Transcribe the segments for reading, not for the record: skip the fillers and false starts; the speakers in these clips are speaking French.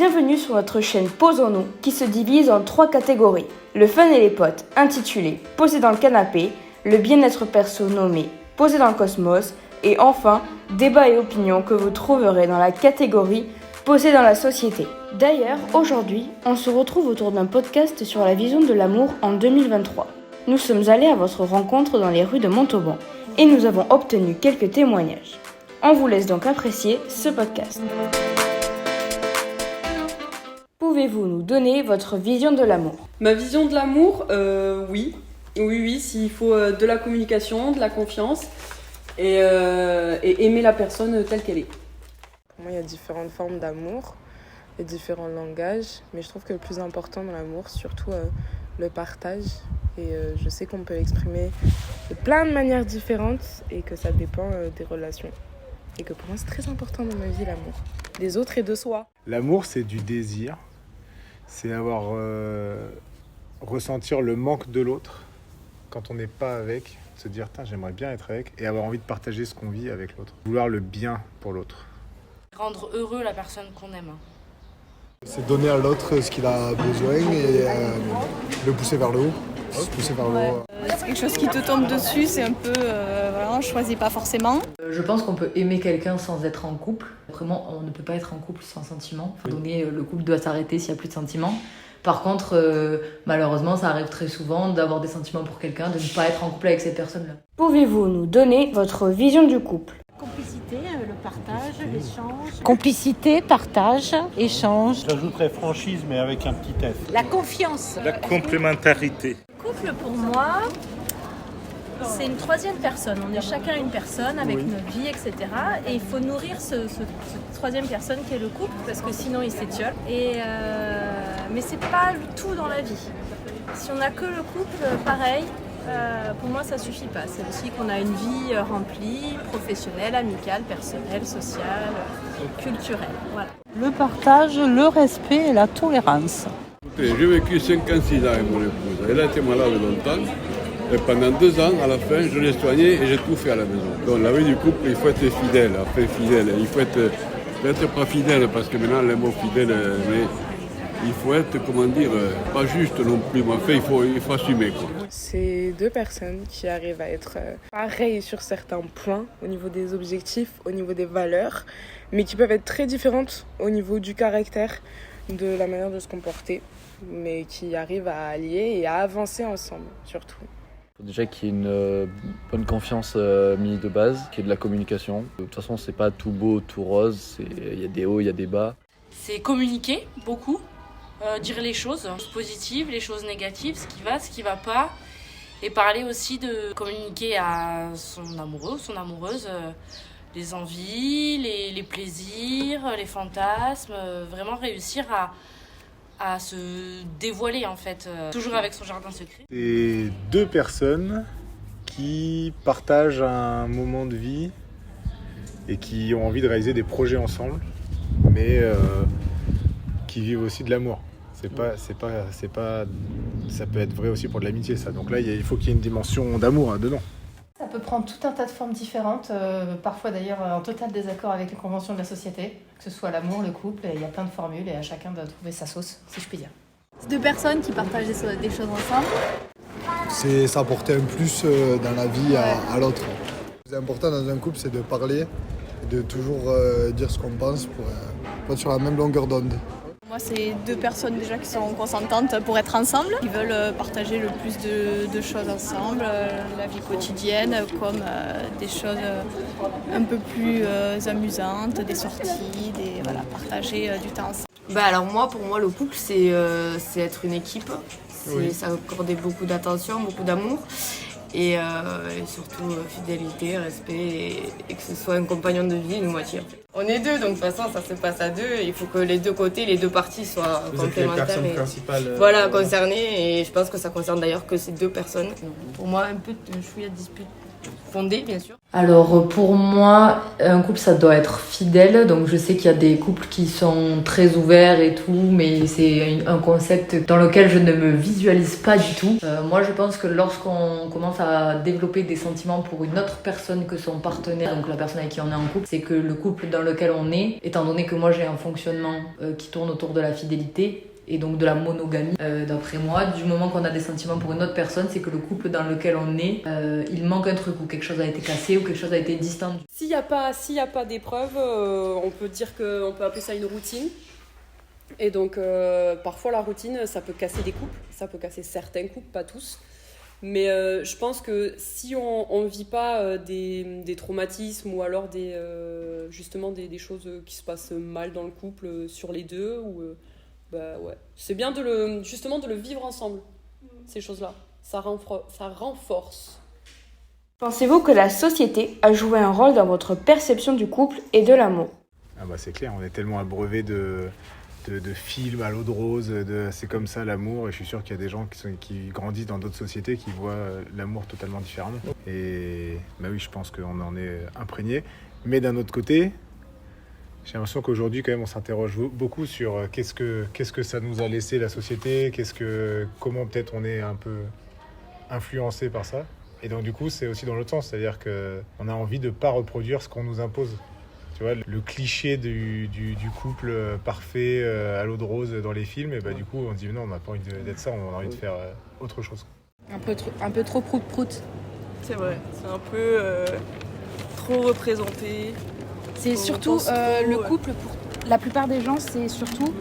Bienvenue sur notre chaîne Posons-nous qui se divise en 3 catégories. Le fun et les potes, intitulé Poser dans le canapé, le bien-être perso nommé Poser dans le cosmos et enfin Débat et opinion que vous trouverez dans la catégorie Poser dans la société. D'ailleurs, aujourd'hui, on se retrouve autour d'un podcast sur la vision de l'amour en 2023. Nous sommes allés à votre rencontre dans les rues de Montauban et nous avons obtenu quelques témoignages. On vous laisse donc apprécier ce podcast. Pouvez-vous nous donner votre vision de l'amour ? Ma vision de l'amour, oui, s'il faut de la communication, de la confiance et aimer la personne telle qu'elle est. Pour moi, il y a différentes formes d'amour et différents langages, mais je trouve que le plus important dans l'amour, surtout le partage. Et je sais qu'on peut l'exprimer de plein de manières différentes et que ça dépend des relations. Et que pour moi, c'est très important dans ma vie, l'amour. Des autres et de soi. L'amour, c'est du désir. C'est avoir ressentir le manque de l'autre quand on n'est pas avec. Se dire, j'aimerais bien être avec. Et avoir envie de partager ce qu'on vit avec l'autre. Vouloir le bien pour l'autre. Rendre heureux la personne qu'on aime. C'est donner à l'autre ce qu'il a besoin et le pousser vers le haut. Se pousser vers le haut. C'est quelque chose qui te tombe dessus, c'est un peu, on choisit pas forcément. Je pense qu'on peut aimer quelqu'un sans être en couple. Vraiment, on ne peut pas être en couple sans sentiment. Donc, le couple doit s'arrêter s'il n'y a plus de sentiments. Par contre, malheureusement, ça arrive très souvent d'avoir des sentiments pour quelqu'un, de ne pas être en couple avec cette personne-là. Pouvez-vous nous donner votre vision du couple ? Complicité, le partage, l'échange. Complicité, partage, échange. J'ajouterais franchise, mais avec un petit F. La confiance. La complémentarité. Couple, pour moi, c'est une troisième personne. On est chacun une personne avec notre vie, etc. Et il faut nourrir cette troisième personne qui est le couple, parce que sinon il s'étiole. Mais c'est pas tout dans la vie. Si on n'a que le couple, pareil. Pour moi, ça suffit pas. C'est aussi qu'on a une vie remplie, professionnelle, amicale, personnelle, sociale, culturelle. Voilà. Le partage, le respect et la tolérance. J'ai vécu 56 ans avec mon épouse. Elle a été malade longtemps. Et pendant 2 ans, à la fin, je l'ai soignée et j'ai tout fait à la maison. Donc la vie du couple, il faut être fidèle. Après, fidèle. Il faut être pas fidèle parce que maintenant, le mot fidèle, mais il faut être, pas juste non plus. Mais enfin, il faut assumer, quoi. C'est 2 personnes qui arrivent à être pareilles sur certains points, au niveau des objectifs, au niveau des valeurs, mais qui peuvent être très différentes au niveau du caractère, de la manière de se comporter, mais qui arrivent à allier et à avancer ensemble, surtout. Il faut déjà qu'il y ait une bonne confiance mise de base, qu'il y ait de la communication. De toute façon, c'est pas tout beau, tout rose, il y a des hauts, il y a des bas. C'est communiquer beaucoup. Dire les choses positives, les choses négatives, ce qui va pas, et parler aussi de communiquer à son amoureux, son amoureuse, les envies, les plaisirs, les fantasmes, vraiment réussir à se dévoiler en fait, toujours avec son jardin secret. C'est 2 personnes qui partagent un moment de vie et qui ont envie de réaliser des projets ensemble, mais qui vivent aussi de l'amour. Ça peut être vrai aussi pour de l'amitié, ça. Donc là, il faut qu'il y ait une dimension d'amour dedans. Ça peut prendre tout un tas de formes différentes, parfois d'ailleurs en total désaccord avec les conventions de la société, que ce soit l'amour, le couple, il y a plein de formules et à chacun doit trouver sa sauce, si je puis dire. C'est 2 personnes qui partagent des choses ensemble. C'est s'apporter un plus dans la vie à l'autre. Le plus important dans un couple, c'est de parler, et de toujours dire ce qu'on pense pour être sur la même longueur d'onde. Moi, c'est 2 personnes déjà qui sont consentantes pour être ensemble, qui veulent partager le plus de choses ensemble, la vie quotidienne, comme des choses un peu plus amusantes, des sorties, partager du temps ensemble. Alors pour moi, le couple, c'est être une équipe, c'est s'accorder beaucoup d'attention, beaucoup d'amour. Et surtout fidélité, respect et que ce soit un compagnon de vie, une moitié. On est 2, donc de toute façon ça se passe à 2. Il faut que les 2 côtés, les 2 parties soient complémentaires et concernées. Et je pense que ça concerne d'ailleurs que ces 2 personnes. Pour moi, un peu de chouïa de dispute fondée, bien sûr. Alors pour moi, un couple ça doit être fidèle, donc je sais qu'il y a des couples qui sont très ouverts et tout, mais c'est un concept dans lequel je ne me visualise pas du tout. Moi je pense que lorsqu'on commence à développer des sentiments pour une autre personne que son partenaire, donc la personne avec qui on est en couple, c'est que le couple dans lequel on est, étant donné que moi j'ai un fonctionnement qui tourne autour de la fidélité, et donc de la monogamie. D'après moi, du moment qu'on a des sentiments pour une autre personne, c'est que le couple dans lequel on est, il manque un truc, ou quelque chose a été cassé, ou quelque chose a été distant. S'il n'y a pas d'épreuve, on peut dire qu'on peut appeler ça une routine. Et donc parfois la routine, ça peut casser des couples, ça peut casser certains couples, pas tous. Mais je pense que si on ne vit pas des traumatismes ou alors justement des choses qui se passent mal dans le couple sur les deux, ouais. C'est bien justement de le vivre ensemble, ces choses-là. Ça renforce. Pensez-vous que la société a joué un rôle dans votre perception du couple et de l'amour ? Ah bah c'est clair, on est tellement abreuvé de films à l'eau de rose, c'est comme ça l'amour, et je suis sûr qu'il y a des gens qui grandissent dans d'autres sociétés qui voient l'amour totalement différemment. Et bah oui, je pense qu'on en est imprégné. Mais d'un autre côté, j'ai l'impression qu'aujourd'hui, quand même, on s'interroge beaucoup sur qu'est-ce que ça nous a laissé la société, comment peut-être on est un peu influencé par ça. Et donc du coup, c'est aussi dans l'autre sens, c'est-à-dire qu'on a envie de ne pas reproduire ce qu'on nous impose. Tu vois, le cliché du couple parfait à l'eau de rose dans les films, et bah du coup, on se dit non, on n'a pas envie d'être ça, on a envie de faire autre chose. Un peu trop prout-prout. C'est vrai, c'est un peu trop représenté. C'est surtout le couple, pour la plupart des gens, c'est surtout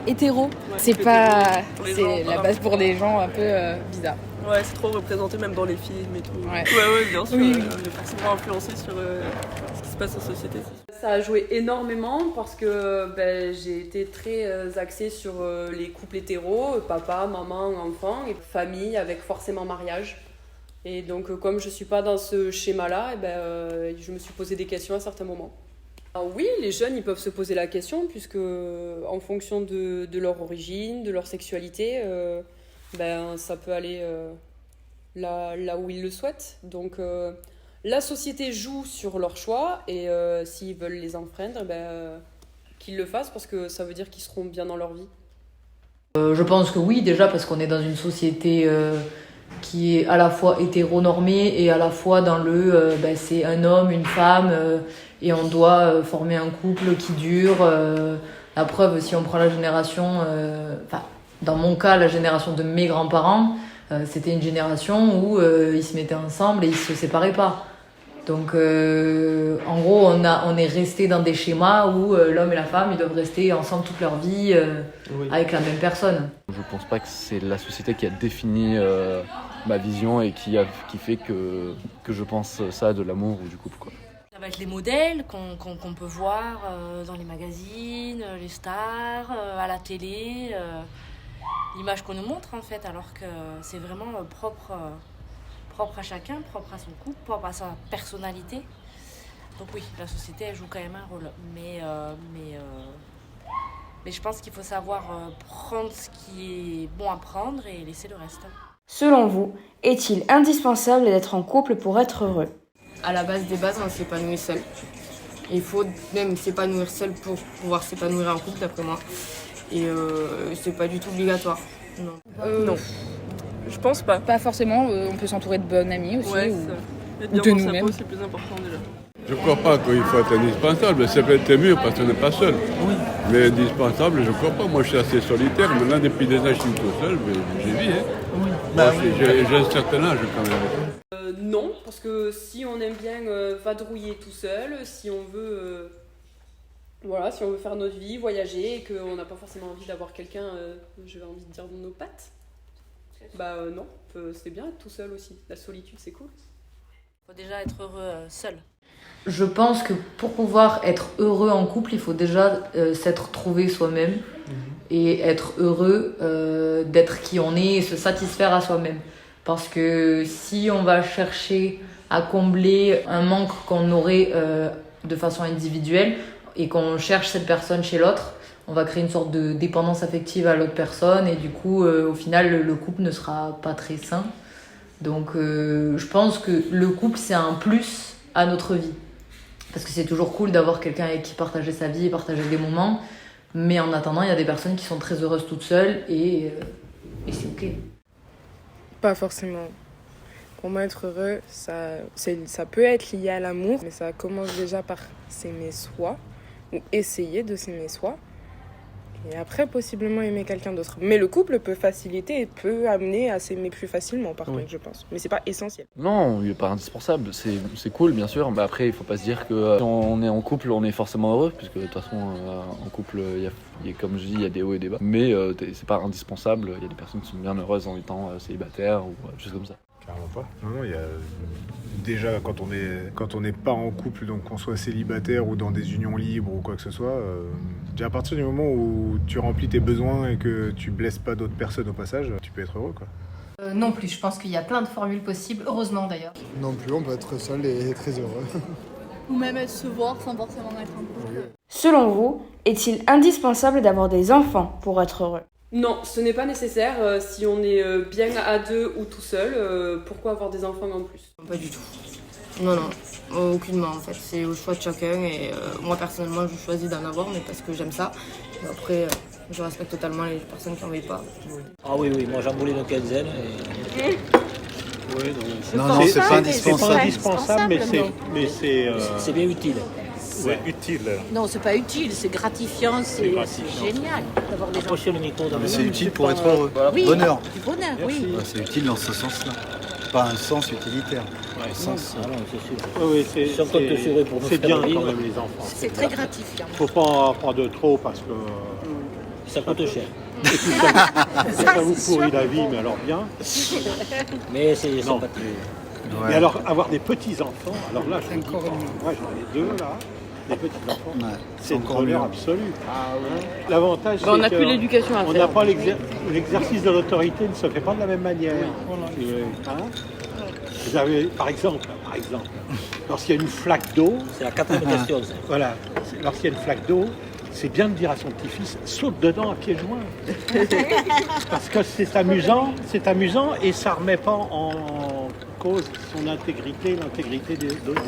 hétéro. Ouais, c'est la base pour des gens un peu bizarres. Ouais, c'est trop représenté même dans les films et tout. Ouais, bien sûr. Oui. On est forcément influencé sur ce qui se passe en société. Ça a joué énormément parce que j'ai été très axée sur les couples hétéros, papa, maman, enfant, et famille avec forcément mariage. Et donc comme je ne suis pas dans ce schéma-là, je me suis posé des questions à certains moments. Alors oui, les jeunes ils peuvent se poser la question puisque en fonction de leur origine, de leur sexualité, ça peut aller là où ils le souhaitent. Donc la société joue sur leur choix et s'ils veulent les enfreindre, qu'ils le fassent parce que ça veut dire qu'ils seront bien dans leur vie. Je pense que oui, déjà parce qu'on est dans une société qui est à la fois hétéronormée et à la fois dans c'est un homme, une femme et on doit former un couple qui dure. La preuve, si on prend la génération, dans mon cas, la génération de mes grands-parents, c'était une génération où ils se mettaient ensemble et ils se séparaient pas. Donc en gros, on est resté dans des schémas où l'homme et la femme ils doivent rester ensemble toute leur vie avec la même personne. Je pense pas que c'est la société qui a défini ma vision et qui fait que je pense ça de l'amour ou du couple, quoi. Ça va être les modèles qu'on peut voir dans les magazines, les stars, à la télé, l'image qu'on nous montre en fait, alors que c'est vraiment propre à chacun, propre à son couple, propre à sa personnalité. Donc oui, la société elle joue quand même un rôle, mais je pense qu'il faut savoir prendre ce qui est bon à prendre et laisser le reste. Selon vous, est-il indispensable d'être en couple pour être heureux ? À la base des bases, on s'épanouit seul. Il faut même s'épanouir seul pour pouvoir s'épanouir en couple, d'après moi. Et c'est pas du tout obligatoire. Non. Je pense pas. Pas forcément, on peut s'entourer de bonnes amies aussi, ouais, ou de nous-mêmes. C'est plus important déjà. Je crois pas qu'il faut être indispensable, ça peut être mieux parce qu'on n'est pas seul. Oui. Mais indispensable, je crois pas. Moi je suis assez solitaire, maintenant depuis des âges je suis tout seul, mais j'ai vu. Oui. J'ai un certain âge quand même. Non, parce que si on aime bien vadrouiller tout seul, si on veut faire notre vie, voyager, et qu'on n'a pas forcément envie d'avoir quelqu'un, j'avais envie de dire dans nos pattes, non, c'est bien être tout seul aussi. La solitude, c'est cool. Il faut déjà être heureux seul. Je pense que pour pouvoir être heureux en couple, il faut déjà s'être trouvé soi-même et être heureux d'être qui on est et se satisfaire à soi-même. Parce que si on va chercher à combler un manque qu'on aurait de façon individuelle et qu'on cherche cette personne chez l'autre, on va créer une sorte de dépendance affective à l'autre personne et du coup, au final, le couple ne sera pas très sain. Donc je pense que le couple, c'est un plus à notre vie. Parce que c'est toujours cool d'avoir quelqu'un avec qui partager sa vie et partager des moments. Mais en attendant, il y a des personnes qui sont très heureuses toutes seules et c'est ok. Pas forcément. Pour moi, être heureux, ça peut être lié à l'amour, mais ça commence déjà par s'aimer soi, ou essayer de s'aimer soi, et après, possiblement aimer quelqu'un d'autre. Mais le couple peut faciliter et peut amener à s'aimer plus facilement, par contre, je pense. Mais c'est pas essentiel. Non, il n'est pas indispensable. C'est cool, bien sûr, mais après, il faut pas se dire que si on est en couple, on est forcément heureux, puisque de toute façon, en couple, comme je dis, il y a des hauts et des bas. Mais c'est pas indispensable. Il y a des personnes qui sont bien heureuses en étant célibataires ou juste comme ça. Carrément pas. Non, il y a déjà quand on n'est pas en couple, donc qu'on soit célibataire ou dans des unions libres ou quoi que ce soit, déjà à partir du moment où tu remplis tes besoins et que tu blesses pas d'autres personnes au passage, tu peux être heureux, quoi. Non plus, je pense qu'il y a plein de formules possibles, heureusement d'ailleurs. Non plus, on peut être seul et très heureux. Ou même se voir sans forcément être en couple. Selon vous, est-il indispensable d'avoir des enfants pour être heureux ? Non, ce n'est pas nécessaire. Si on est bien à deux ou tout seul, pourquoi avoir des enfants en plus ? Pas du tout. Non, aucunement en fait. C'est au choix de chacun et moi personnellement je choisis d'en avoir, mais parce que j'aime ça. Et après, je respecte totalement les personnes qui n'en veulent pas. Ah oui, moi j'en voulais une quinzaine. Et... Oui, non, c'est pas indispensable. C'est pas indispensable, mais c'est bien utile. C'est utile. Non, c'est pas utile, c'est gratifiant, c'est génial d'avoir des enfants. Le micro dans mais c'est utile pour être heureux. Oui, bonheur. Du bonheur, oui. Ouais, c'est utile dans ce sens-là. Pas un sens utilitaire. Ouais, un sens. Ah non, c'est sûr. C'est bien quand même les enfants. C'est très gratifiant. Faut pas en prendre trop parce que ça coûte cher. Et puis ça vous pourrit la vie, mais alors bien. Mais c'est sympathique. Ouais. Et alors, avoir des petits-enfants, alors là, je vous dis pas, moi j'en ai 2 là, des petits-enfants, c'est une bonheur absolue. Ah ouais. L'avantage, c'est on n'a plus l'éducation à faire. On n'a pas l'exercice de l'autorité ne se fait pas de la même manière. Vous avez, par exemple, lorsqu'il y a une flaque d'eau, c'est la quatrième question. Voilà, lorsqu'il y a une flaque d'eau, c'est bien de dire à son petit-fils, saute dedans à pieds joints. Parce que c'est amusant et ça remet pas en cause son intégrité, l'intégrité des autres.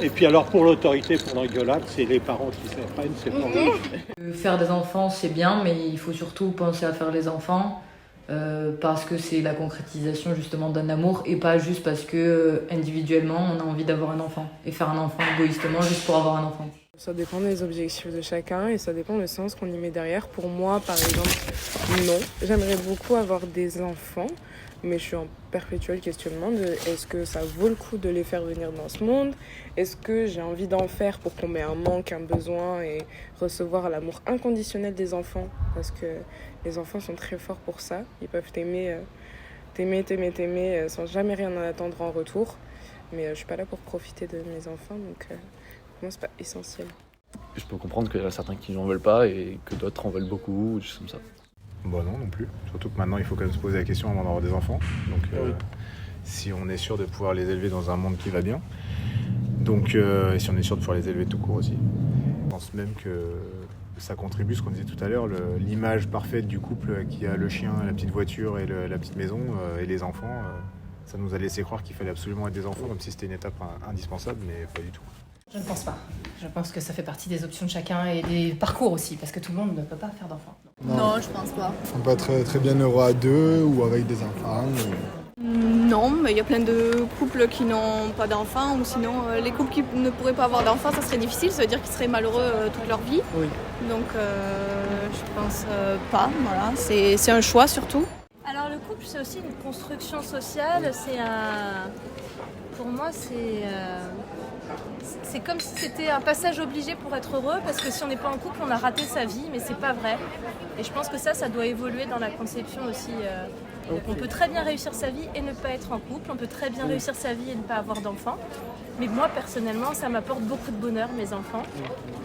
Et puis alors pour l'autorité, pour l'engueulade, c'est les parents qui s'apprennent, c'est pas eux. Faire des enfants, c'est bien, mais il faut surtout penser à faire les enfants parce que c'est la concrétisation justement d'un amour et pas juste parce que individuellement on a envie d'avoir un enfant et faire un enfant égoïstement juste pour avoir un enfant. Ça dépend des objectifs de chacun et ça dépend du sens qu'on y met derrière. Pour moi, par exemple, non. J'aimerais beaucoup avoir des enfants, mais je suis en perpétuel questionnement de est-ce que ça vaut le coup de les faire venir dans ce monde ? Est-ce que j'ai envie d'en faire pour qu'on ait un manque, un besoin et recevoir l'amour inconditionnel des enfants ? Parce que les enfants sont très forts pour ça. Ils peuvent t'aimer sans jamais rien en attendre en retour. Mais je suis pas là pour profiter de mes enfants, donc pour moi c'est pas essentiel. Je peux comprendre qu'il y en a certains qui n'en veulent pas et que d'autres en veulent beaucoup, ou juste comme ça. Bon non plus. Surtout que maintenant il faut quand même se poser la question avant d'avoir des enfants. Donc si on est sûr de pouvoir les élever dans un monde qui va bien, donc et si on est sûr de pouvoir les élever tout court aussi. Je pense même que ça contribue, ce qu'on disait tout à l'heure, l'image parfaite du couple qui a le chien, la petite voiture et la petite maison et les enfants. Ça nous a laissé croire qu'il fallait absolument être des enfants, comme si c'était une étape indispensable, mais pas du tout. Je ne pense pas. Je pense que ça fait partie des options de chacun et des parcours aussi, parce que tout le monde ne peut pas faire d'enfants. Non, je pense pas. On peut être très bien heureux à deux ou avec des enfants. Non, mais il y a plein de couples qui n'ont pas d'enfants, ou sinon les couples qui ne pourraient pas avoir d'enfants, ça serait difficile, ça veut dire qu'ils seraient malheureux toute leur vie. Oui. Donc je pense pas, voilà. C'est un choix surtout. Alors le couple, c'est aussi une construction sociale, pour moi c'est comme si c'était un passage obligé pour être heureux, parce que si on n'est pas en couple, on a raté sa vie, mais c'est pas vrai. Et je pense que ça doit évoluer dans la conception aussi. On peut très bien réussir sa vie et ne pas être en couple, on peut très bien réussir sa vie et ne pas avoir d'enfants. Mais moi, personnellement, ça m'apporte beaucoup de bonheur, mes enfants.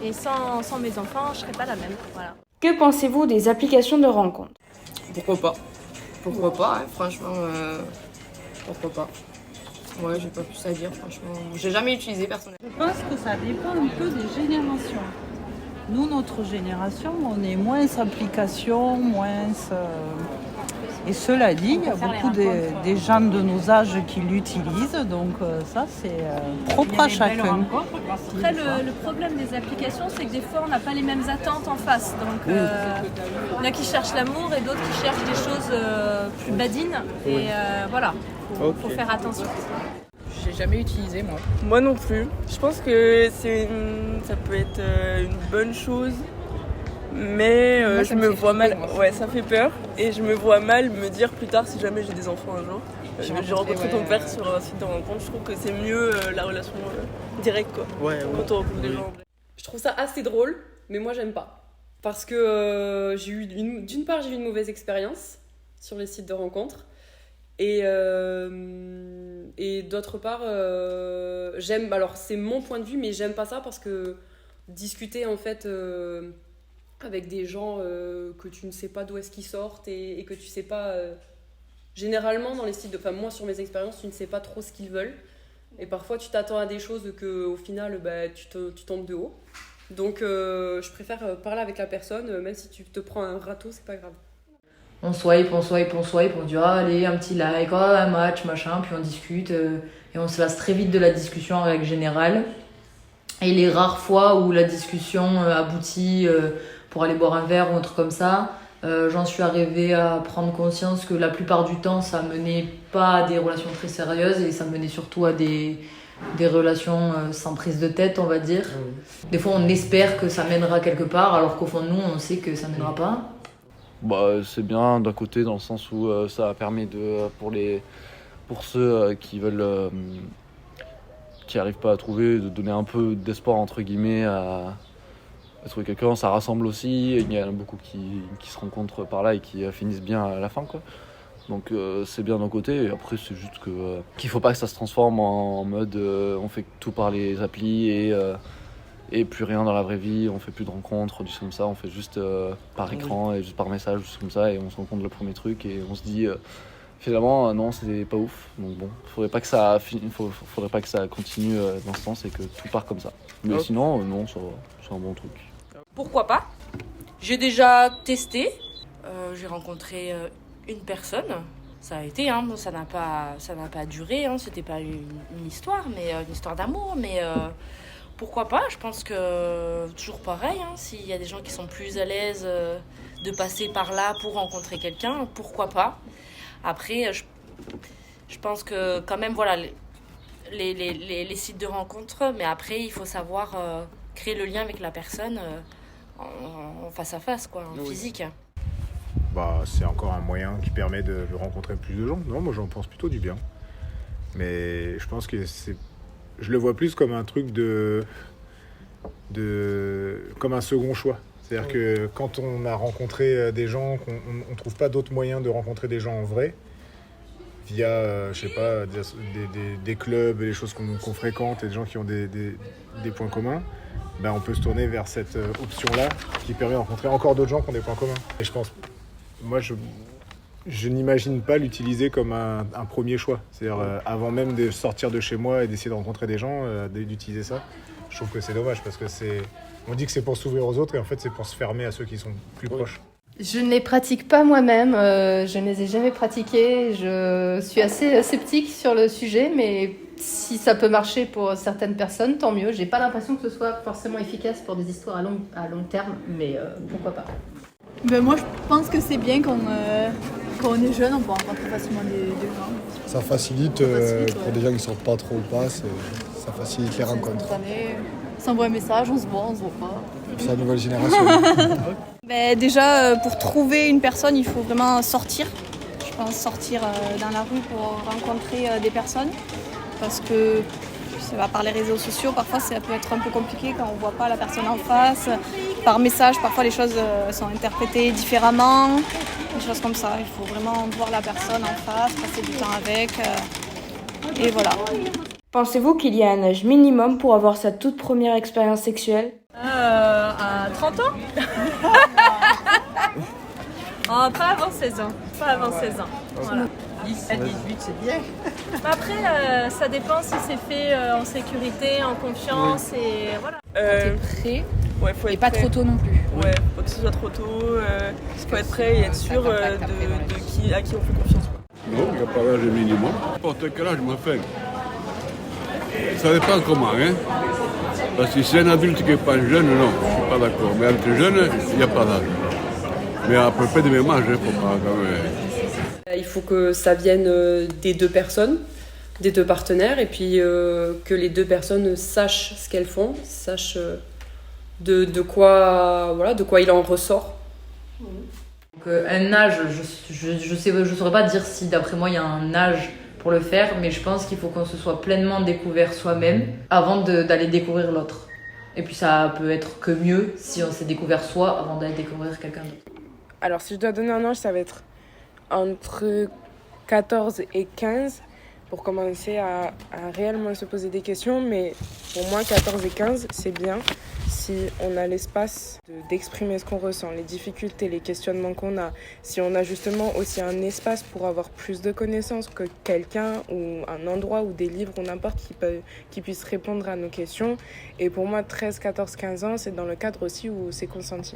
Et sans mes enfants, je serais pas la même. Voilà. Que pensez-vous des applications de rencontres ? Pourquoi pas, hein, franchement, pourquoi pas. Ouais, j'ai pas plus à dire, franchement. J'ai jamais utilisé personnellement. Je pense que ça dépend un peu des générations. Nous, notre génération, on est moins application, moins Et cela dit, il y a beaucoup des gens de nos âges qui l'utilisent, donc ça c'est propre à chacun. Après, le problème des applications, c'est que des fois, on n'a pas les mêmes attentes en face. Donc, il y en a qui cherchent l'amour et d'autres qui cherchent des choses plus badines. Et voilà, faut faire attention. J'ai jamais utilisé, moi. Moi non plus. Je pense que ça peut être une bonne chose. Mais moi, je me vois mal, ouais, ça fait peur et je me vois mal me dire plus tard si jamais j'ai des enfants un jour. J'ai rencontré ton père sur un site de rencontre, je trouve que c'est mieux la relation directe quoi, quand on rencontre des gens. Je trouve ça assez drôle, mais moi j'aime pas. Parce que d'une part j'ai eu une mauvaise expérience sur les sites de rencontre et d'autre part j'aime, alors c'est mon point de vue, mais j'aime pas ça parce que discuter en fait avec des gens que tu ne sais pas d'où est-ce qu'ils sortent et que tu sais pas généralement dans les sites enfin moi sur mes expériences tu ne sais pas trop ce qu'ils veulent et parfois tu t'attends à des choses que au final tu tombes de haut donc je préfère parler avec la personne même si tu te prends un râteau c'est pas grave. On swipe, on dit allez un petit like, un match machin, puis on discute et on se lasse très vite de la discussion en règle générale. Et les rares fois où la discussion aboutit pour aller boire un verre ou un truc comme ça, j'en suis arrivée à prendre conscience que la plupart du temps, ça menait pas à des relations très sérieuses et ça menait surtout à des relations sans prise de tête, on va dire. Des fois, on espère que ça mènera quelque part, alors qu'au fond de nous, on sait que ça mènera pas. Bah, c'est bien d'un côté dans le sens où ça permet pour ceux qui veulent... qui n'arrivent pas à trouver, de donner un peu d'espoir entre guillemets à trouver quelqu'un, ça rassemble aussi, il y en a beaucoup qui se rencontrent par là et qui finissent bien à la fin quoi. Donc c'est bien d'un côté, et après c'est juste qu'il faut pas que ça se transforme en mode on fait tout par les applis et plus rien dans la vraie vie, on fait plus de rencontres, juste comme ça, on fait juste par écran et juste par message, juste comme ça, et on se rencontre le premier truc et on se dit finalement, non, c'était pas ouf. Donc bon, faudrait pas que ça continue dans ce sens et que tout part comme ça. Mais sinon, non, c'est un bon truc. Pourquoi pas ? J'ai déjà testé. J'ai rencontré une personne. Ça a été, ça n'a pas duré. C'était pas une histoire, mais une histoire d'amour. Mais pourquoi pas ? Je pense que toujours pareil. S'il y a des gens qui sont plus à l'aise de passer par là pour rencontrer quelqu'un, pourquoi pas ? Après, je pense que quand même, voilà, les sites de rencontres, mais après, il faut savoir créer le lien avec la personne en face à face, quoi, en physique. Bah, c'est encore un moyen qui permet de rencontrer plus de gens. Non, moi, j'en pense plutôt du bien. Mais je pense que je le vois plus comme un truc comme un second choix. C'est-à-dire que quand on a rencontré des gens, qu'on ne trouve pas d'autres moyens de rencontrer des gens en vrai, via, je sais pas, des clubs, des choses qu'on fréquente et des gens qui ont des points communs, ben on peut se tourner vers cette option-là qui permet de rencontrer encore d'autres gens qui ont des points communs. Et je pense, moi, je n'imagine pas l'utiliser comme un premier choix. C'est-à-dire, avant même de sortir de chez moi et d'essayer de rencontrer des gens, d'utiliser ça, je trouve que c'est dommage parce que on dit que c'est pour s'ouvrir aux autres et en fait c'est pour se fermer à ceux qui sont plus proches. Je ne les pratique pas moi-même, je ne les ai jamais pratiqués, je suis assez sceptique sur le sujet, mais si ça peut marcher pour certaines personnes, tant mieux. J'ai pas l'impression que ce soit forcément efficace pour des histoires à long terme, mais pourquoi pas. Moi je pense que c'est bien quand on est jeune, on peut rencontrer facilement des gens. Ça facilite, pour des gens qui ne sortent pas trop ou pas, ça facilite les rencontres. On s'envoie un message, on se voit pas. C'est la nouvelle génération. Déjà, pour trouver une personne, il faut vraiment sortir. Je pense sortir dans la rue pour rencontrer des personnes. Parce que ça va par les réseaux sociaux, parfois ça peut être un peu compliqué quand on ne voit pas la personne en face. Par message, parfois les choses sont interprétées différemment. Des choses comme ça. Il faut vraiment voir la personne en face, passer du temps avec. Et voilà. Pensez-vous qu'il y a un âge minimum pour avoir sa toute première expérience sexuelle ? À 30 ans Pas avant 16 ans. Pas avant 16 ans. Voilà. 17, 18, c'est bien. Après, ça dépend si c'est fait en sécurité, en confiance et voilà. Quand t'es prêt, faut et être pas prêt. trop tôt non plus. Ouais, faut pas que ce soit trop tôt. Faut être prêt et être sûr à qui on fait confiance. Non, il n'y a pas d'âge minimum. N'importe quel âge, moi, fait. Ça dépend comment, hein. Parce que si c'est un adulte qui n'est pas jeune, non, je ne suis pas d'accord. Mais entre jeunes, il n'y a pas d'âge. Mais à peu près de même âge, faut pas quand même. Il faut que ça vienne des deux personnes, des deux partenaires, et puis que les deux personnes sachent ce qu'elles font, sachent de quoi il en ressort. Donc, un âge, je saurais pas dire si d'après moi il y a un âge pour le faire, mais je pense qu'il faut qu'on se soit pleinement découvert soi-même avant d'aller découvrir l'autre. Et puis ça peut être que mieux si on s'est découvert soi avant d'aller découvrir quelqu'un d'autre. Alors si je dois donner un âge, ça va être entre 14 et 15 pour commencer à réellement se poser des questions. Mais pour moi, 14 et 15, c'est bien si on a l'espace d'exprimer ce qu'on ressent, les difficultés, les questionnements qu'on a. Si on a justement aussi un espace pour avoir plus de connaissances que quelqu'un ou un endroit ou des livres ou n'importe qui puisse répondre à nos questions. Et pour moi, 13, 14, 15 ans, c'est dans le cadre aussi où c'est consenti.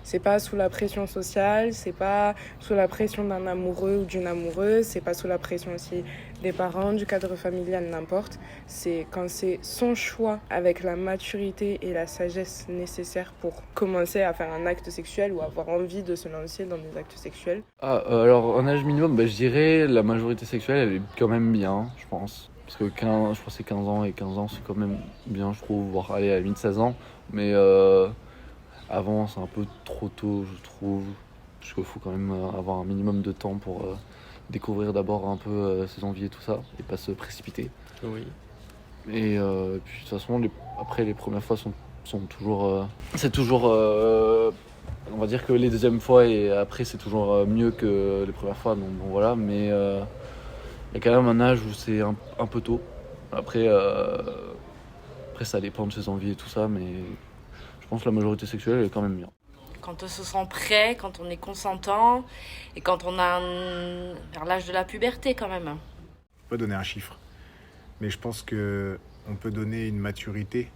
C'est pas sous la pression sociale, c'est pas sous la pression d'un amoureux ou d'une amoureuse, c'est pas sous la pression aussi des parents, du cadre familial, n'importe. C'est quand c'est son choix avec la maturité et la sagesse nécessaires pour commencer à faire un acte sexuel ou avoir envie de se lancer dans des actes sexuels. Alors, un âge minimum, je dirais la majorité sexuelle, elle est quand même bien, je pense. Parce que je crois que c'est 15 ans, et 15 ans, c'est quand même bien, je trouve, voire aller à la limite 16 ans. Mais avant, c'est un peu trop tôt, je trouve. Parce qu'il faut quand même avoir un minimum de temps pour découvrir d'abord un peu ses envies et tout ça, et pas se précipiter. Oui. Et puis de toute façon, après, les premières fois sont toujours... c'est toujours... on va dire que les deuxièmes fois et après, c'est toujours mieux que les premières fois. Donc bon, voilà, mais il y a quand même un âge où c'est un peu tôt. Après, ça dépend de ses envies et tout ça, mais... Je pense que la majorité sexuelle elle est quand même bien. Quand on se sent prêt, quand on est consentant et quand on a vers l'âge de la puberté quand même. On peut donner un chiffre, mais je pense qu'on peut donner une maturité.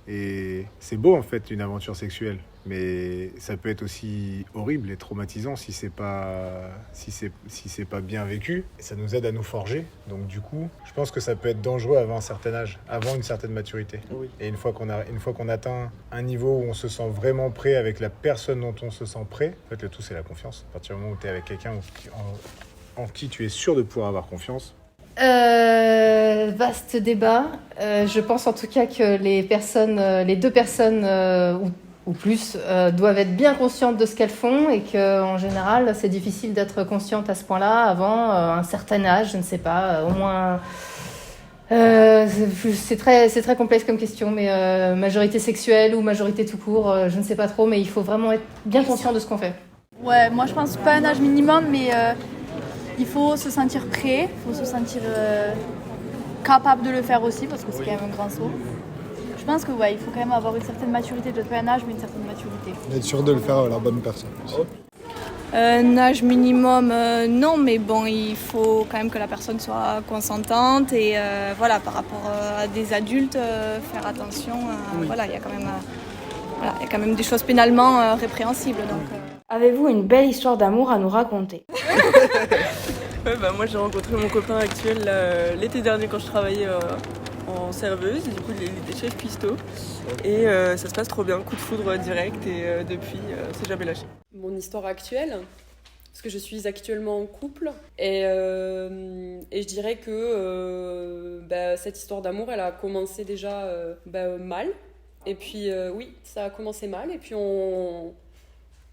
Et c'est beau en fait une aventure sexuelle, mais ça peut être aussi horrible et traumatisant si c'est pas bien vécu. Et ça nous aide à nous forger. Donc du coup, je pense que ça peut être dangereux avant un certain âge, avant une certaine maturité. Oui. Et une fois qu'on atteint un niveau où on se sent vraiment prêt avec la personne dont on se sent prêt, en fait le tout c'est la confiance. À partir du moment où tu es avec quelqu'un en qui tu es sûr de pouvoir avoir confiance. Vaste débat. Je pense en tout cas que les deux personnes ou plus doivent être bien conscientes de ce qu'elles font et qu'en général c'est difficile d'être consciente à ce point-là avant un certain âge, je ne sais pas, au moins... c'est très complexe comme question, mais majorité sexuelle ou majorité tout court, je ne sais pas trop, mais il faut vraiment être bien conscient de ce qu'on fait. Ouais, moi je pense pas un âge minimum, mais... il faut se sentir prêt, il faut se sentir capable de le faire aussi, parce que c'est quand même un grand saut. Je pense que il faut quand même avoir une certaine maturité, peut-être pas un âge, mais une certaine maturité. Être sûr de le faire à la bonne personne aussi. Un âge minimum, non, mais bon, il faut quand même que la personne soit consentante et voilà, par rapport à des adultes, faire attention. Voilà, il y a quand même des choses pénalement répréhensibles. Donc, Avez-vous une belle histoire d'amour à nous raconter? Moi j'ai rencontré mon copain actuel l'été dernier quand je travaillais en serveuse, et du coup il était chef cuistot et ça se passe trop bien, coup de foudre direct et depuis c'est jamais lâché. Mon histoire actuelle, parce que je suis actuellement en couple et je dirais que cette histoire d'amour elle a commencé déjà mal et puis oui ça a commencé mal et puis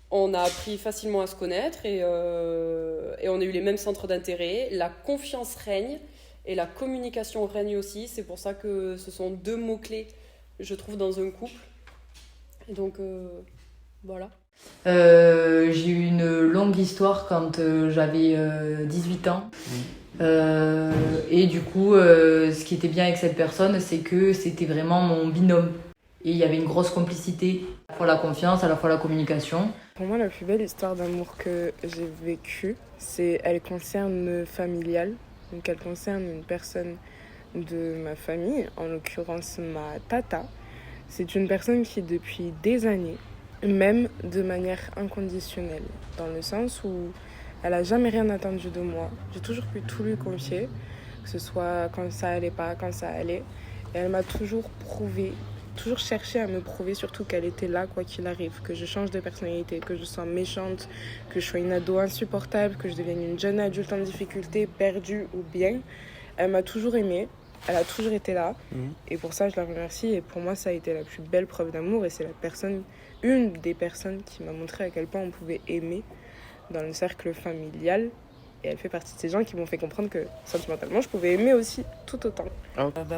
on a appris facilement à se connaître et on a eu les mêmes centres d'intérêt. La confiance règne et la communication règne aussi. C'est pour ça que ce sont deux mots-clés, je trouve, dans un couple. Et donc, voilà. J'ai eu une longue histoire quand j'avais 18 ans. Et du coup, ce qui était bien avec cette personne, c'est que c'était vraiment mon binôme. Et il y avait une grosse complicité, à la fois la confiance, à la fois la communication. Pour moi, la plus belle histoire d'amour que j'ai vécue, elle concerne familiale. Donc elle concerne une personne de ma famille, en l'occurrence ma tata. C'est une personne qui, depuis des années, même de manière inconditionnelle, dans le sens où elle n'a jamais rien attendu de moi. J'ai toujours pu tout lui confier, que ce soit quand ça allait pas, quand ça allait. Et elle m'a toujours prouvé, toujours cherché à me prouver surtout qu'elle était là quoi qu'il arrive, que je change de personnalité, que je sois méchante, que je sois une ado insupportable, que je devienne une jeune adulte en difficulté, perdue ou bien. Elle m'a toujours aimée, elle a toujours été là et pour ça je la remercie et pour moi ça a été la plus belle preuve d'amour et c'est une des personnes qui m'a montré à quel point on pouvait aimer dans le cercle familial. Et elle fait partie de ces gens qui m'ont fait comprendre que sentimentalement, je pouvais aimer aussi tout autant.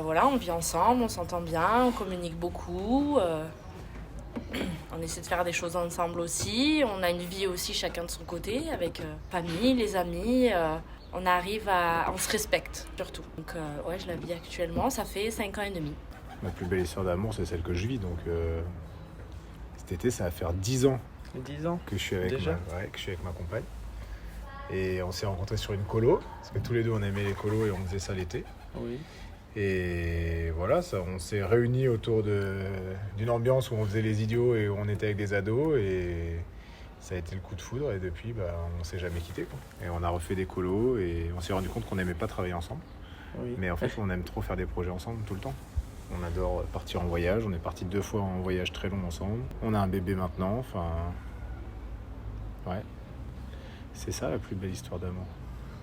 Voilà, on vit ensemble, on s'entend bien, on communique beaucoup. On essaie de faire des choses ensemble aussi. On a une vie aussi chacun de son côté, avec famille, les amis. On se respecte surtout. Donc ouais, je la vis actuellement, ça fait 5 ans et demi. Ma plus belle histoire d'amour, c'est celle que je vis. Donc cet été, ça va faire 10 ans, que je suis avec ma compagne. Et on s'est rencontrés sur une colo, parce que tous les deux on aimait les colos et on faisait ça l'été. Oui. Et voilà, on s'est réunis autour d'une ambiance où on faisait les idiots et où on était avec des ados. Et ça a été le coup de foudre et depuis on s'est jamais quittés, quoi. Et on a refait des colos et on s'est rendu compte qu'on n'aimait pas travailler ensemble. Oui. Mais en fait on aime trop faire des projets ensemble tout le temps. On adore partir en voyage, on est partis 2 fois en voyage très long ensemble. On a un bébé maintenant, ouais. C'est ça la plus belle histoire d'amour.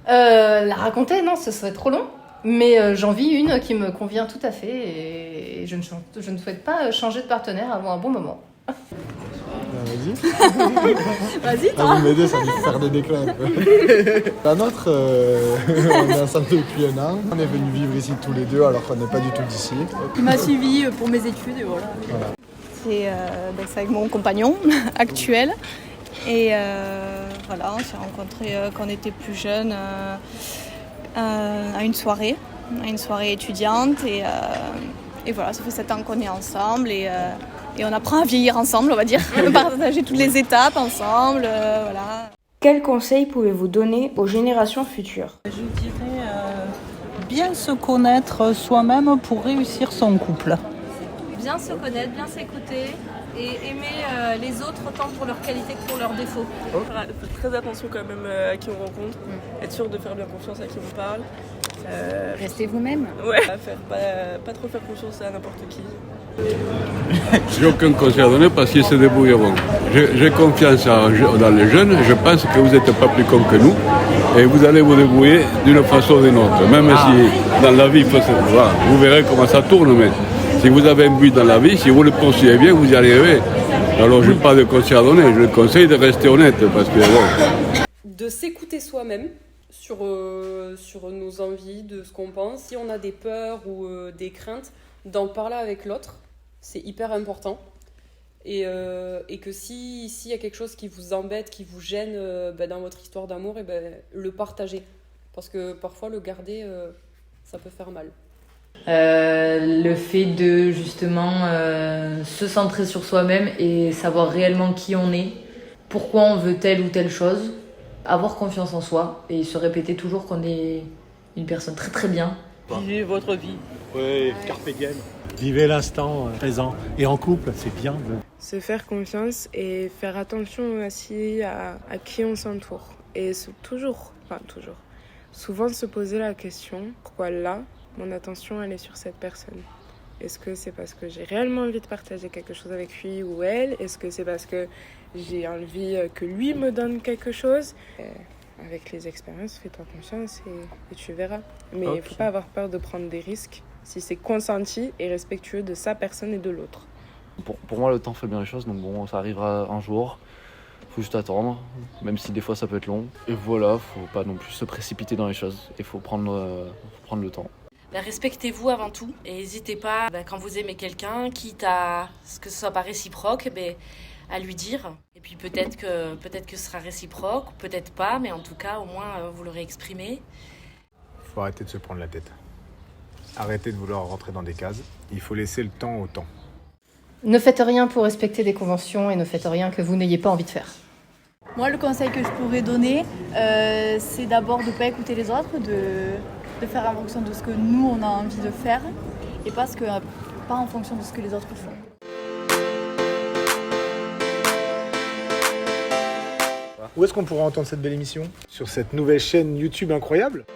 La raconter, non, ce serait trop long. Mais j'en vis une qui me convient tout à fait et je ne souhaite pas changer de partenaire avant un bon moment. Vas-y. Vas-y, toi. Vous m'aidez, ça me faire des déclats. La nôtre, on est ensemble depuis 1 an. On est venus vivre ici tous les deux alors qu'on n'est pas du tout d'ici. Il m'a suivi pour mes études et voilà. C'est avec mon compagnon actuel. Et voilà, on s'est rencontrés quand on était plus jeunes à une soirée étudiante. Et voilà, ça fait 7 ans qu'on est ensemble et on apprend à vieillir ensemble, on va dire. Partager toutes les étapes ensemble, voilà. Quels conseils pouvez-vous donner aux générations futures ? Je dirais bien se connaître soi-même pour réussir son couple. Bien se connaître, bien s'écouter et aimer les autres autant pour leurs qualités que pour leurs défauts. Faire très attention quand même à qui on rencontre, être sûr de faire bien confiance à qui on parle. Restez vous-même. Ouais, pas trop faire confiance à n'importe qui. J'ai aucun conseil à donner parce qu'ils se débrouilleront. J'ai confiance dans les jeunes, je pense que vous n'êtes pas plus cons que nous et vous allez vous débrouiller d'une façon ou d'une autre. Même si dans la vie, voilà, vous verrez comment ça tourne, mais si vous avez un but dans la vie, si vous le poursuivez bien, vous y arriverez. Alors je n'ai pas de conseil à donner, je le conseille de rester honnête parce que de s'écouter soi-même sur nos envies, de ce qu'on pense. Si on a des peurs ou des craintes, d'en parler avec l'autre, c'est hyper important. Et que s'il y a quelque chose qui vous embête, qui vous gêne dans votre histoire d'amour, le partager. Parce que parfois le garder, ça peut faire mal. Le fait de justement se centrer sur soi-même et savoir réellement qui on est, pourquoi on veut telle ou telle chose, avoir confiance en soi et se répéter toujours qu'on est une personne très très bien. Vivez votre vie. Oui, carpe diem. Vivez l'instant présent. Et en couple, c'est bien. Se faire confiance et faire attention aussi à qui on s'entoure. Et souvent se poser la question, pourquoi là, mon attention elle est sur cette personne ? Est-ce que c'est parce que j'ai réellement envie de partager quelque chose avec lui ou elle ? Est-ce que c'est parce que j'ai envie que lui me donne quelque chose ? Avec les expériences, fais-toi confiance et tu verras. Mais il ne faut pas avoir peur de prendre des risques si c'est consenti et respectueux de sa personne et de l'autre. Pour moi, le temps fait bien les choses, donc bon, ça arrivera un jour. Faut juste attendre, même si des fois ça peut être long. Et voilà, faut pas non plus se précipiter dans les choses. Il faut prendre le temps. Respectez-vous avant tout et n'hésitez pas, quand vous aimez quelqu'un, quitte à ce que ce soit pas réciproque, à lui dire. Et puis peut-être que ce sera réciproque, peut-être pas, mais en tout cas, au moins, vous l'aurez exprimé. Il faut arrêter de se prendre la tête. Arrêtez de vouloir rentrer dans des cases. Il faut laisser le temps au temps. Ne faites rien pour respecter des conventions et ne faites rien que vous n'ayez pas envie de faire. Moi, le conseil que je pourrais donner, c'est d'abord de ne pas écouter les autres, de faire en fonction de ce que nous, on a envie de faire et pas en fonction de ce que les autres font. Où est-ce qu'on pourra entendre cette belle émission? Sur cette nouvelle chaîne YouTube incroyable?